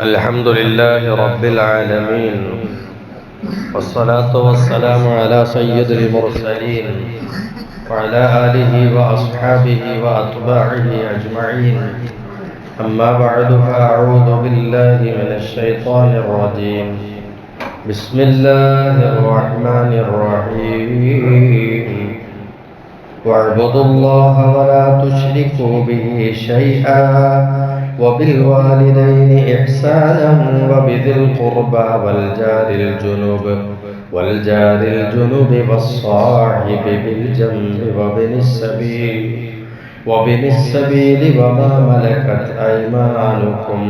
الحمد لله رب العالمين، والصلاة والسلام على سيد المرسلين وعلى آله وأصحابه وأتباعه أجمعين. أما بعد، فأعوذ بالله من الشيطان الرجيم. بسم الله الرحمن الرحيم. واعبدوا الله ولا تشركوا به شيئا وبالوالدين إحسانا وبذي القربى والجار الجنب والصاحب بالجنب وابن السبيل وما ملكت أيمانكم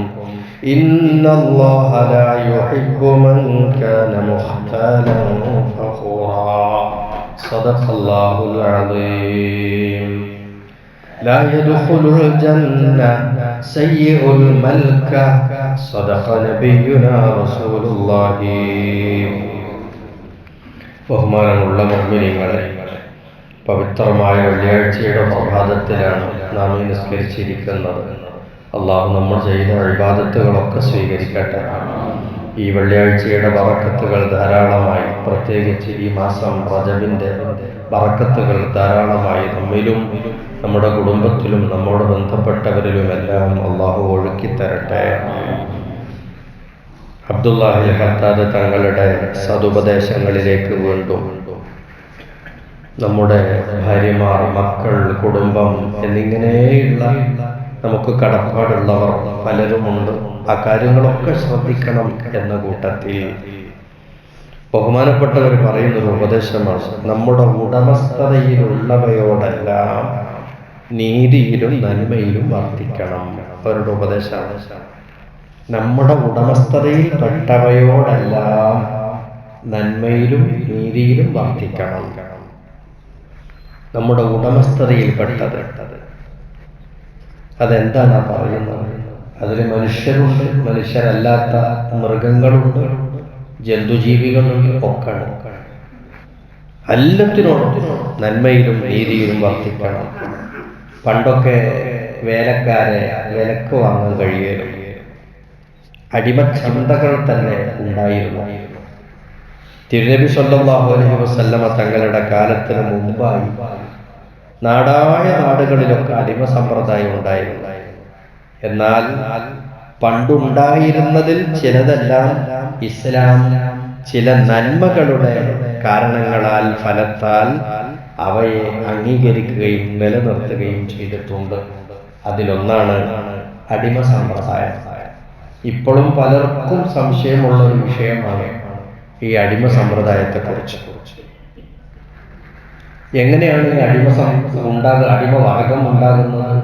إن الله لا يحب من كان مختالا فخورا. صدق الله العظيم. لا يدخل الجنة سيء الملكة. صدق نبينا رسول الله. ബഹുമാനമുള്ള മുഅ്മിനീങ്ങളെ, പവിത്രമായ വെള്ളിയാഴ്ചയുടെ പ്രഭാതത്തിലാണ് നാം ഈ നിസ്കരിച്ചിരിക്കുന്നത്. അള്ളാഹു നമ്മൾ ചെയ്ത ഇബാദത്തുകളൊക്കെ സ്വീകരിക്കട്ടെ. ഈ വെള്ളിയാഴ്ചയുടെ ബറക്കത്തുകൾ ധാരാളമായി, പ്രത്യേകിച്ച് ഈ മാസം റജബിൻ്റെ ബറക്കത്തുകൾ ധാരാളമായി നമ്മിലും നമ്മുടെ കുടുംബത്തിലും നമ്മോട് ബന്ധപ്പെട്ടവരിലുമെല്ലാം അള്ളാഹു ഒഴുക്കിത്തരട്ടെ. അബ്ദുല്ലാഹിൽ ഹദ്ദാദ് തങ്ങളുടെ സതുപദേശങ്ങളിലേക്ക് വീണ്ടും നമ്മുടെ ഭാര്യമാർ, മക്കൾ, കുടുംബം എന്നിങ്ങനെയുള്ള നമുക്ക് കടപ്പാടുള്ളവർ പലരുമുണ്ട്. ആ കാര്യങ്ങളൊക്കെ ശ്രദ്ധിക്കണം എന്ന കൂട്ടത്തിൽ ബഹുമാനപ്പെട്ടവർ പറയുന്നൊരു ഉപദേശമാണ്: നമ്മുടെ ഉടമസ്ഥതയിലുള്ളവയോടെല്ലാം നീതിയിലും നന്മയിലും വർത്തിക്കണം. അവരുടെ ഉപദേശമാണ്. നമ്മുടെ ഉടമസ്ഥതയിൽ പെട്ടവയോടെല്ലാം നന്മയിലും നീതിയിലും വർത്തിക്കണം. നമ്മുടെ ഉടമസ്ഥതയിൽപ്പെട്ടത് അതെന്താണ് പറയുന്നത്? അതിൽ മനുഷ്യരുണ്ട്, മനുഷ്യരല്ലാത്ത മൃഗങ്ങളുണ്ട്, ജന്തുജീവികളുണ്ട്, ഒക്കെ എല്ലാത്തിനോടും നന്മയിലും നീതിയിലും വർത്തിക്കണം. പണ്ടൊക്കെ വേലക്കാരെ വിലക്ക് വാങ്ങാൻ കഴിയലും അടിമച്ചന്തകൾ തന്നെ ഉണ്ടായിരുന്നു. തിരുനബി സ്വല്ലല്ലാഹു അലൈഹി വസല്ലമ തങ്ങളുടെ കാലത്തിന് മുമ്പായി നാടായ നാടുകളിലൊക്കെ അടിമ സമ്പ്രദായം ഉണ്ടായിരുന്നു. എന്നാൽ പണ്ടുണ്ടായിരുന്നതിൽ ചിലതെല്ലാം ഇസ്ലാം ചില നന്മകളുടെ കാരണങ്ങളാൽ, ഫലത്താൽ അവയെ അംഗീകരിക്കുകയും നിലനിർത്തുകയും ചെയ്തിട്ടുണ്ട്. അതിലൊന്നാണ് അടിമ സമ്പ്രദായം. ഇപ്പോഴും പലർക്കും സംശയമുള്ള ഒരു വിഷയമാണ് ഈ അടിമ സമ്പ്രദായത്തെക്കുറിച്ച്. എങ്ങനെയാണ് ഈ അടിമവർഗം ഉണ്ടാകുന്നത്?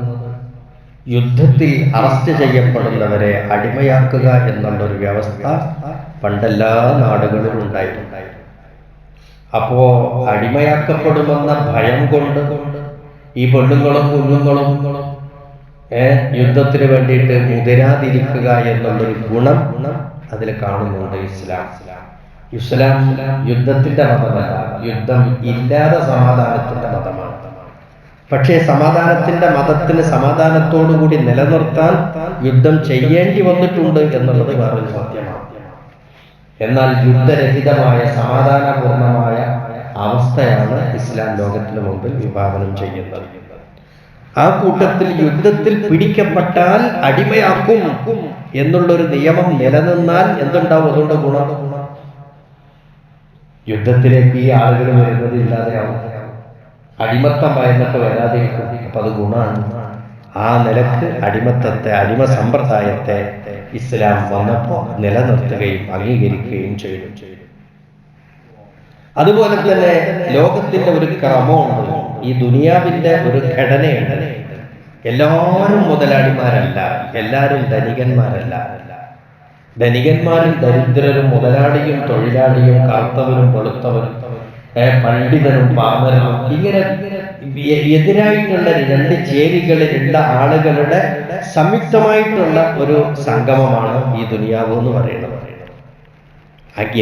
യുദ്ധത്തിൽ അറസ്റ്റ് ചെയ്യപ്പെടുന്നവരെ അടിമയാക്കുക എന്നുള്ളൊരു വ്യവസ്ഥ പണ്ടെല്ലാ നാടുകളിലും ഉണ്ടായിരുന്നു. അപ്പോ അടിമയാക്കപ്പെടുമെന്ന ഭയം കൊണ്ട് ഈ പെണ്ണുങ്ങളും കുഞ്ഞുങ്ങളും യുദ്ധത്തിന് വേണ്ടിയിട്ട് മുതിരാതിരിക്കുക എന്നുള്ളൊരു ഗുണം അതിൽ കാണുന്നുണ്ട്. ഇസ്ലാം യുദ്ധത്തിന്റെ മതമല്ല, യുദ്ധം ഇല്ലാതെ സമാധാനത്തിന്റെ മതമാണ്. പക്ഷേ സമാധാനത്തിന്റെ മതത്തിന് സമാധാനത്തോടുകൂടി നിലനിർത്താൻ യുദ്ധം ചെയ്യേണ്ടി വന്നിട്ടുണ്ട് എന്നുള്ളത് വേറൊരു സത്യമാണ്. എന്നാൽ യുദ്ധരഹിതമായ സമാധാനപൂർണമായ അവസ്ഥയാണ് ഇസ്ലാം ലോകത്തിന് മുമ്പിൽ വിഭാവനം ചെയ്യുന്നത്. ആ കൂട്ടത്തിൽ യുദ്ധത്തിൽ പിടിക്കപ്പെട്ടാൽ അടിമയാക്കും എന്നുള്ളൊരു നിയമം നിലനിന്നാൽ എന്തുണ്ടാവും? അതുകൊണ്ട് ഗുണം. യുദ്ധത്തിലേക്ക് ഈ ആളുകൾ വരുന്നത് ഇല്ലാതെയാവും, അടിമത്തം ഭയന്നിട്ട് വരാതിരിക്കും. അപ്പൊ അത് ഗുണമാണ്. ആ നിലക്ക് അടിമ സമ്പ്രദായത്തെ ഇസ്ലാം വന്നപ്പോൾ നിലനിർത്തുകയും അംഗീകരിക്കുകയും ചെയ്തു. അതുപോലെ തന്നെ ലോകത്തിന്റെ ഒരു ക്രമമുണ്ട്, ഈ ദുനിയാവിന്റെ ഒരു ഘടനയുണ്ട്. എല്ലാവരും മുതലാളിമാരല്ല, എല്ലാവരും ധനികന്മാരല്ല. ധനികന്മാരും ദരിദ്രരും, മുതലാളിയും തൊഴിലാളിയും, കറുത്തവരും വെളുത്തവരും, പണ്ഡിതനും പാമരനും, ഇങ്ങനെ എതിരായിട്ടുള്ള രണ്ട് ചേരികളിലുള്ള ആളുകളുടെ സംയുക്തമായിട്ടുള്ള ഒരു സംഗമമാണ് ഈ ദുനിയാവ് എന്ന് പറയുന്നത്.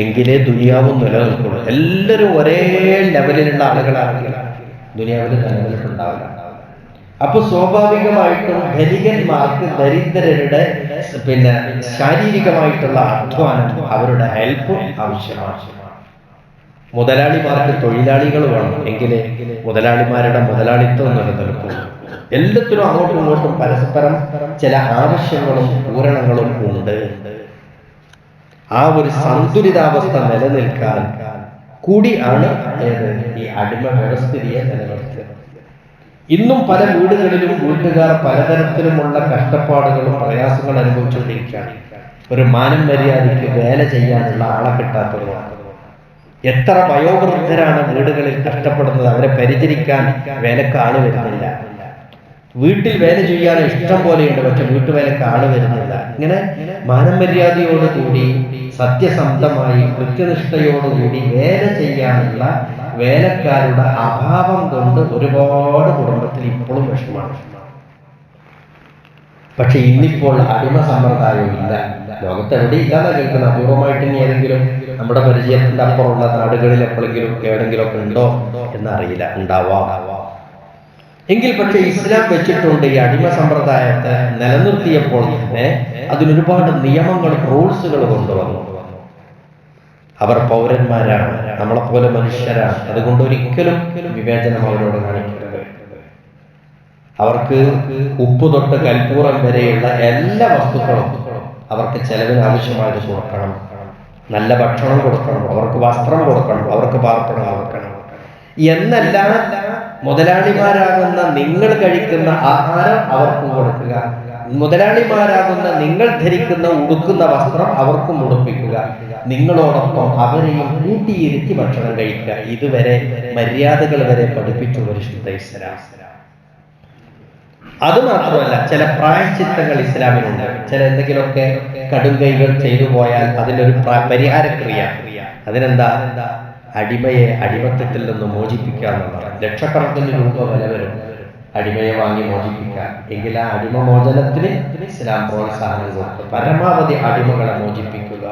എങ്കിലേ ദുനിയാവും നിലനിൽക്കുള്ളൂ. എല്ലാവരും ഒരേ ലെവലിലുള്ള ആളുകളാണെങ്കിൽ ദുനിയാവിൽ നിലനിൽപ്പുണ്ടാവില്ല. അപ്പൊ സ്വാഭാവികമായിട്ടും ധനികന്മാർക്ക് ദരിദ്രരുടെ പിന്നെ ശാരീരികമായിട്ടുള്ള അധ്വാനം, അവരുടെ ഹെൽപ്പ് ആവശ്യമാണ്. മുതലാളിമാർക്ക് തൊഴിലാളികൾ വേണം, എങ്കിലേ മുതലാളിമാരുടെ മുതലാളിത്തം നിലനിൽക്കും. എല്ലാത്തിനും അങ്ങോട്ടും ഇങ്ങോട്ടും പരസ്പരം ചില ആവശ്യങ്ങളും പൂരണങ്ങളും ഉണ്ട്. ആ ഒരു സന്തുലിതാവസ്ഥ നിലനിൽക്കാൻ കൂടിയാണ് ഈ അടിമ വ്യവസ്ഥിതിയെ നിലനിർത്തുന്നത്. ഇന്നും പല വീടുകളിലും വീട്ടുകാർ പലതരത്തിലുമുള്ള കഷ്ടപ്പാടുകളും പ്രയാസങ്ങളും അനുഭവിച്ചുകൊണ്ടിരിക്കുകയാണ്. ഒരു മാനം മര്യാദയ്ക്ക് വേല ചെയ്യാനുള്ള ആളെ കിട്ടാത്തതുമാണ്. എത്ര വയോവൃദ്ധരാണ് വീടുകളിൽ കഷ്ടപ്പെടുന്നത്. അവരെ പരിചരിക്കാൻ വേലക്ക് ആള് വരുന്നില്ല. വീട്ടിൽ വേല ചെയ്യാൻ ഇഷ്ടം പോലെയുണ്ട്, പക്ഷെ വീട്ടുവേലക്ക് ആള് വരുന്നില്ല. ഇങ്ങനെ മാനം മര്യാദയോടുകൂടി സത്യസന്ധമായി കൃത്യനിഷ്ഠയോടുകൂടി വേല ചെയ്യാനുള്ള വേലക്കാരുടെ അഭാവം കൊണ്ട് ഒരുപാട് കുടുംബത്തിൽ ഇപ്പോഴും വിഷമമാണ്. പക്ഷെ ഇന്നിപ്പോൾ അടിമ സമ്പ്രദായം ഇല്ല. ലോകത്ത് എവിടെ ഇല്ലാതെ കേൾക്കുന്നത്. അപൂർവമായിട്ട് ഇനി ഏതെങ്കിലും നമ്മുടെ പരിചയത്തിന്റെ അപ്പുറമുള്ള നാടുകളിൽ എപ്പോഴെങ്കിലും എവിടെങ്കിലും ഒക്കെ ഉണ്ടോ എന്നറിയില്ല, ഉണ്ടാവാം. എങ്കിൽ പക്ഷെ ഇസ്ലാം വെച്ചിട്ടുണ്ട് ഈ അടിമ സമ്പ്രദായത്തെ നിലനിർത്തിയപ്പോൾ തന്നെ അതിനൊരുപാട് നിയമങ്ങളും റൂൾസുകൾ കൊണ്ടുവന്നു. അവർ പൗരന്മാരാണ്, നമ്മളെപ്പോലെ മനുഷ്യരാണ്. അതുകൊണ്ട് ഒരിക്കലും വിവേചനം അവരോട് കാണിക്കരുത്. അവർക്ക് ഉപ്പ് തൊട്ട് കൽപ്പൂരം വരെയുള്ള എല്ലാ വസ്തുക്കളും അവർക്ക് ചെലവിന് ആവശ്യമായത് കൊടുക്കണം. നല്ല ഭക്ഷണം കൊടുക്കണം, അവർക്ക് വസ്ത്രം കൊടുക്കണം, അവർക്ക് പാർപ്പിടം കൊടുക്കണം എന്നല്ല. മുതലാളിമാരാകുന്ന നിങ്ങൾ കഴിക്കുന്ന ആഹാരം അവർക്കും കൊടുക്കുക, മുതലാളിമാരാകുന്ന നിങ്ങൾ ധരിക്കുന്ന ഉടുക്കുന്ന വസ്ത്രം അവർക്കും ഉടുപ്പിക്കുക, നിങ്ങളോടൊപ്പം അവരെയും കൂട്ടിയിരുത്തി ഭക്ഷണം കഴിക്കുക. ഇതുവരെ മര്യാദകൾ വരെ പഠിപ്പിച്ചു പരിശുദ്ധ ഇസ്ലാം. അത് മാത്രമല്ല, ചില പ്രായശ്ചിത്തങ്ങൾ ഇസ്ലാമിനുണ്ട്. ചില എന്തെങ്കിലുമൊക്കെ കടുംകൈകൾ ചെയ്തു പോയാൽ അതിനൊരു പരിഹാരക്രിയ. അതിനെന്താ? അടിമയെ അടിമത്തത്തിൽ നിന്ന് മോചിപ്പിക്കുക എന്നുള്ളതാണ്. ലക്ഷക്കണക്കിന് രൂപ വില വരും അടിമയെ വാങ്ങി മോചിപ്പിക്കാൻ. എങ്കിൽ ആ അടിമ മോചനത്തിന് ഇസ്ലാം പ്രോത്സാഹനം കൊടുത്തു. പരമാവധി അടിമകളെ മോചിപ്പിക്കുക.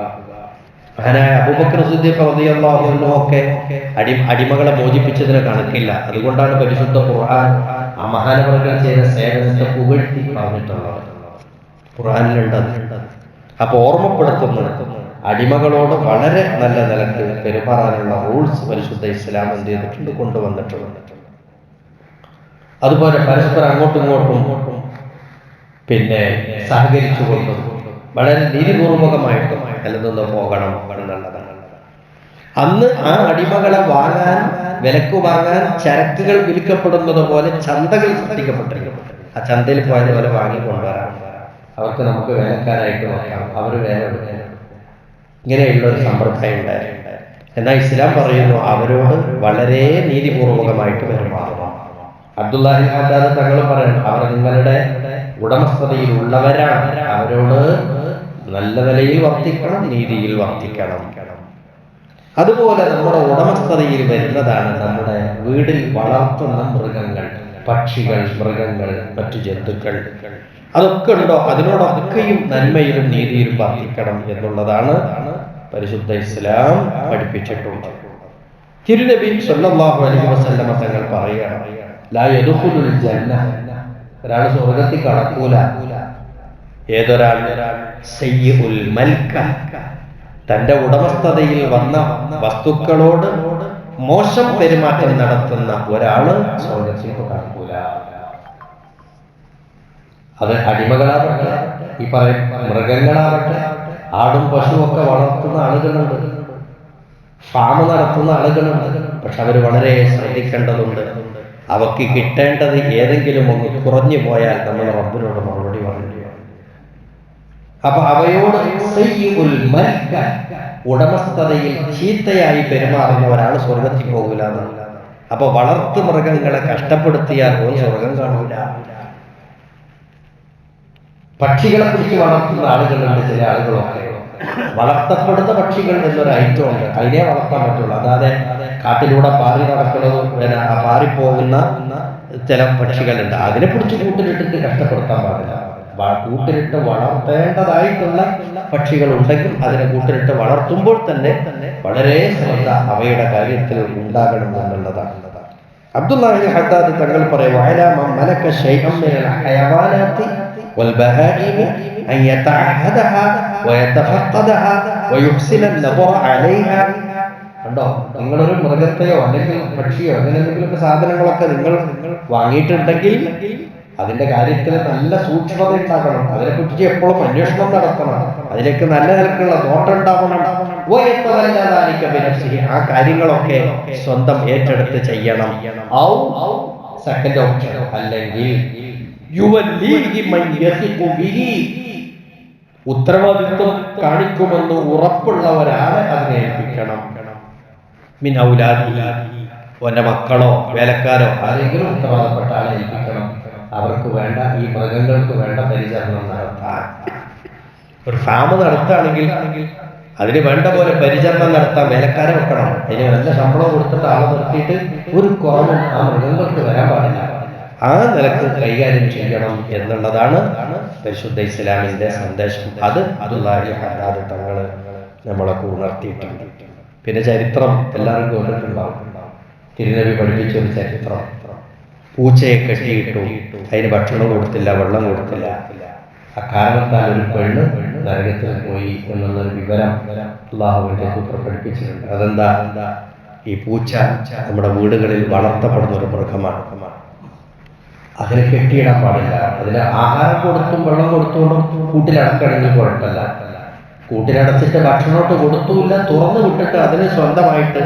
മഹാനായ അബൂബക്കർ സിദ്ദീഖ് റളിയല്ലാഹു അൻഹു ഒക്കെ അടിമകളെ മോചിപ്പിച്ചതിന് കണക്കില്ല. അതുകൊണ്ടാണ് പരിശുദ്ധ ഖുർആൻ ആ മഹാനവർകൾ ചെയ്ത സേവനത്തെ പുകഴ്ത്തി പറഞ്ഞിട്ടുള്ളത്. ഖുർആനിലുണ്ട്. അപ്പൊ ഓർമ്മപ്പെടുത്തുന്നത് അടിമകളോട് വളരെ നല്ല നിലക്ക് പെരുമാറാനുള്ള റൂൾസ് പരിശുദ്ധ ഇസ്ലാം എന്ത് ചെയ്തിട്ടുണ്ട്, കൊണ്ടുവന്നിട്ടുണ്ട്. അതുപോലെ പരസ്പരം അങ്ങോട്ടും ഇങ്ങോട്ടും പിന്നെ സഹകരിച്ചുകൊണ്ടും വളരെ നീതിപൂർവകമായിട്ടും നിലനിന്ന് പോകണം എന്നുള്ളതാണ്. അന്ന് ആ അടിമകളെ വാങ്ങാൻ, വിലക്ക് വാങ്ങാൻ ചരക്കുകൾ വിൽക്കപ്പെടുന്നത് പോലെ ചന്തകൾ സൃഷ്ടിക്കപ്പെട്ടിരിക്കും. ആ ചന്തയിൽ പോയത് പോലെ വാങ്ങിക്കൊണ്ടുവരാം, അവർക്ക് നമുക്ക് വേലക്കാരായിട്ട് നോക്കാം, അവർ വേല എടുക്കാം. ഇങ്ങനെയുള്ള ഒരു സമ്പ്രദായം ഉണ്ടായിട്ടുണ്ട്. എന്നാൽ ഇസ്ലാം പറയുന്നു അവരോട് വളരെ നീതിപൂർവകമായിട്ട് പെരുമാറണം. അബ്ദുല്ലാഹി ഹദ്ദാദ് തങ്ങൾ പറയുന്നു, അവർ നിങ്ങളുടെ ഉടമസ്ഥതയിലുള്ളവരാണ്, അവരോട് നല്ല നിലയിൽ വർത്തിക്കണം, നീതിയിൽ വർത്തിക്കണം. അതുപോലെ നമ്മുടെ ഉടമസ്ഥതയിൽ വരുന്നതാണ് നമ്മുടെ വീടിൽ വളർത്തുന്ന മൃഗങ്ങൾ, പക്ഷികൾ, മൃഗങ്ങൾ, മറ്റു ജന്തുക്കൾ. അതൊക്കെ ഉണ്ടോ? അതിനോടൊക്കെയും നന്മയിലും നീതിയിലും വർത്തിക്കണം എന്നുള്ളതാണ് പരിശുദ്ധ ഇസ്ലാം പഠിപ്പിച്ചിട്ടുണ്ട്. തിരുനബി സല്ലല്ലാഹു അലൈഹി വസല്ലമ തങ്ങൾ പറയുകയാണ്, ലാ യദ്ഖുലുൽ ജന്ന, ഒരാൾ സ്വർഗ്ഗത്തിൽ കടക്കൂല. ഏതൊരാൾ? സയ്യിഉൽ മൽക, തന്റെ ഉടമസ്ഥതയിൽ വന്ന വസ്തുക്കളോട് മോശം പെരുമാറ്റം നടത്തുന്ന ഒരാള് സ്വർഗ്ഗത്തിൽ കടക്കൂല. അത് അടിമകളാവട്ടെ, ഈ പറയുന്ന മൃഗങ്ങളാവട്ടെ, ആടും പശുവൊക്കെ വളർത്തുന്ന ആളുകളുണ്ട്, ഫാം നടത്തുന്ന ആളുകളുണ്ട്. പക്ഷെ അവർ വളരെ ശ്രദ്ധിക്കേണ്ടതുണ്ട്. അവർക്ക് കിട്ടേണ്ടത് ഏതെങ്കിലും ഒന്ന് കുറഞ്ഞു പോയാൽ നമ്മൾ റബ്ബിനോട് മറുപടി പറഞ്ഞു. അപ്പൊ അവയോട് ഉടമസ്ഥതയിൽ ചീത്തയായി പെരുമാറുന്ന ഒരാൾ സ്വർഗത്തിൽ പോകില്ല എന്നാണ്. അപ്പൊ വളർത്തു മൃഗങ്ങളെ കഷ്ടപ്പെടുത്തിയാൽ പോലും സ്വർഗം കാണൂല. പക്ഷികളെ കുറിച്ച് വളർത്തുന്ന ആളുകളുണ്ട്. ചില ആളുകളൊക്കെ വളർത്തപ്പെടുന്ന പക്ഷികൾ എന്നൊരു ഐറ്റം ഉണ്ട്, അതിനെ വളർത്താൻ പറ്റുള്ളൂ. അതായത് കാട്ടിലൂടെ പാറി നടക്കുന്നത്, പാറിപ്പോകുന്ന ചില പക്ഷികളുണ്ട്, അതിനെ പിടിച്ച് കൂട്ടിലിട്ടിട്ട് കഷ്ടപ്പെടുത്താൻ പാടില്ല. കൂട്ടിലിട്ട് വളർത്തേണ്ടതായിട്ടുള്ള പക്ഷികൾ ഉണ്ടെങ്കിൽ അതിനെ കൂട്ടിലിട്ട് വളർത്തുമ്പോൾ തന്നെ വളരെ ശ്രദ്ധ അവയുടെ കാര്യത്തിൽ ഉണ്ടാകണം എന്നുള്ളതാണ്. അബ്ദുല്ലാഹി ഹദ്ദാദ് തങ്ങൾ പറയും, والبهائم أن يتعهدها ويتفقدها ويحسن النظر عليها. കണ്ടോ, നിങ്ങളൊരു മൃഗത്തെയോ അല്ലെങ്കിൽ പക്ഷിയോ അങ്ങനെ എന്തെങ്കിലുമൊക്കെ സാധനങ്ങളൊക്കെ നിങ്ങൾ വാങ്ങിയിട്ടുണ്ടെങ്കിൽ അതിന്റെ കാര്യത്തിൽ നല്ല സൂക്ഷ്മത ഉണ്ടാകണം, അതിനെക്കുറിച്ച് എപ്പോഴും അന്വേഷണം നടത്തണം, അതിലേക്ക് നല്ല നിലക്കുള്ള നോട്ടം ഉണ്ടാവണം. ആ കാര്യങ്ങളൊക്കെ സ്വന്തം ഏറ്റെടുത്ത് ചെയ്യണം. സെക്കൻഡ് ഓപ്ഷൻ, അല്ലെങ്കിൽ ഉത്തരവാദിത്വം കാണിക്കുമെന്ന് ഉറപ്പുള്ള ഒരാളെ അതിനെ ഏൽപ്പിക്കണം. മിൻ ഔലാദിഹി, ഓന്റെ മക്കളോ വേലക്കാരോ ആരെങ്കിലും ഉത്തരവാദപ്പെട്ട ആളെ ഏൽപ്പിക്കണം. അവർക്ക് വേണ്ട, ഈ മൃഗങ്ങൾക്ക് വേണ്ട പരിചരണം നടത്താൻ. ഒരു ഫാം നടത്തുകയാണെങ്കിൽ അതിന് വേണ്ട പോലെ പരിചരണം നടത്താൻ വേലക്കാരെ വെക്കണം. അതിന് നല്ല ശമ്പളം കൊടുത്തിട്ട് ആളെ നിർത്തിയിട്ട് ഒരു കുറവും ആ മൃഗങ്ങൾക്ക് വരാൻ പാടില്ല. ആ നിലക്ക് കൈകാര്യം ചെയ്യണം എന്നുള്ളതാണ് പരിശുദ്ധ ഇസ്ലാമിന്റെ സന്ദേശം. അത് അബ്ദുല്ലാഹി ഹദ്ദാദ് തങ്ങൾ നമ്മളൊക്കെ ഉണർത്തിയിട്ടുണ്ട്. പിന്നെ ചരിത്രം എല്ലാവരും കേട്ടിട്ടുണ്ടാവും. തിരുനബി പഠിപ്പിച്ച ഒരു ചരിത്രം, പൂച്ചയെ കെട്ടിയിട്ടു, അതിന് ഭക്ഷണം കൊടുത്തില്ല, വെള്ളം കൊടുത്തില്ല. അക്കാരണത്താൽ ഒരു പെണ്ണ് നരകത്തിൽ പോയി എന്നുള്ളൊരു വിവരം അള്ളാഹുവിന്റെ സൂത്രം പഠിപ്പിച്ചിട്ടുണ്ട്. അതെന്താ? ഈ പൂച്ച നമ്മുടെ വീടുകളിൽ വളർത്തപ്പെടുന്ന ഒരു മൃഗമാണ്. അതിനെ കെട്ടിയിടാൻ പാടില്ല. അതിന് ആഹാരം കൊടുത്തും വെള്ളം കൊടുത്തുകൊണ്ടും കൂട്ടിലടക്കണമെങ്കിൽ കുഴപ്പമില്ല. കൂട്ടിലടച്ചിട്ട് ഭക്ഷണമൊട്ട് കൊടുത്തുമില്ല, തുറന്നു വിട്ടിട്ട് അതിന് സ്വന്തമായിട്ട്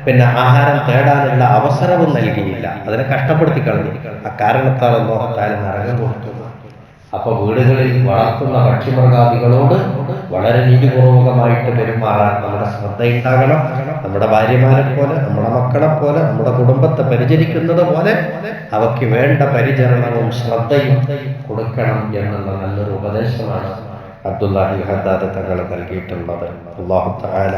പിന്നെ ആഹാരം തേടാനുള്ള അവസരവും നൽകിയില്ല. അതിനെ കഷ്ടപ്പെടുത്തി കളഞ്ഞു. അക്കാരണത്താൽ അല്ലാഹു നരകം കൊടുത്തു. അപ്പൊ വീടുകളിൽ വളർത്തുന്ന പക്ഷിമൃഗാദികളോട് വളരെ നീതിപൂർവകമായിട്ട് പെരുമാറാൻ നമ്മുടെ ശ്രദ്ധയുണ്ടാകണം. നമ്മുടെ ഭാര്യമാരെ പോലെ, നമ്മുടെ മക്കളെ പോലെ, നമ്മുടെ കുടുംബത്തെ പരിചരിക്കുന്നത് പോലെ അവയ്ക്ക് വേണ്ട പരിചരണവും ശ്രദ്ധയും കൊടുക്കണം എന്നുള്ള നല്ലൊരു ഉപദേശമാണ് അബ്ദുല്ലാഹി ഹദ്ദാദ് തങ്ങൾ നൽകിയിട്ടുള്ളത്. അല്ലാഹു തആല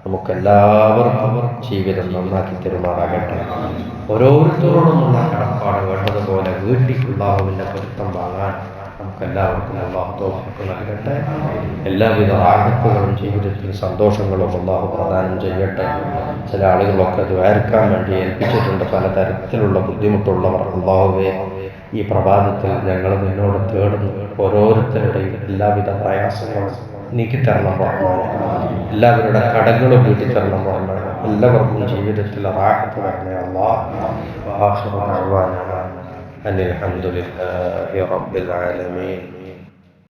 നമുക്കെല്ലാവർക്കും ജീവിതം നന്നാക്കി തരുമാറാകട്ടെ. ഓരോരുത്തരോടുമുള്ള കടപ്പാട് വേണ്ടതുപോലെ വീട്ടിൽ അല്ലാഹുവിന്റെ പൊരുത്തം വാങ്ങാൻ നമുക്കെല്ലാവർക്കും അല്ലാഹു തൗഫീഖ് നൽകട്ടെ. എല്ലാവിധ ആഹത്തുകളും ജീവിതത്തിൽ സന്തോഷങ്ങളും അല്ലാഹു പ്രദാനം ചെയ്യട്ടെ. ചില ആളുകളൊക്കെ ദ്വാരക്കാൻ വേണ്ടി ഏൽപ്പിച്ചിട്ടുണ്ട്, പലതരത്തിലുള്ള ബുദ്ധിമുട്ടുള്ളവർ. അല്ലാഹുവേ, ഈ പ്രഭാതത്തിൽ ഞങ്ങൾ നിന്നോട് തേടുന്നു, ഓരോരുത്തരുടെയും എല്ലാവിധ പ്രയാസങ്ങളും നീക്കിത്തരണം റഹ്മാനേ. എല്ലാവരുടെ കടങ്ങളും വീട്ടിത്തരണം റഹ്മാനേ. എല്ലാവർക്കും ജീവിതത്തിൽ റാഹത്ത് തരണേ അല്ലാഹ്. വആഖിറു ദഅ്വാനാ അനിൽ ഹംദുലില്ലാഹി റബ്ബിൽ ആലമീൻ.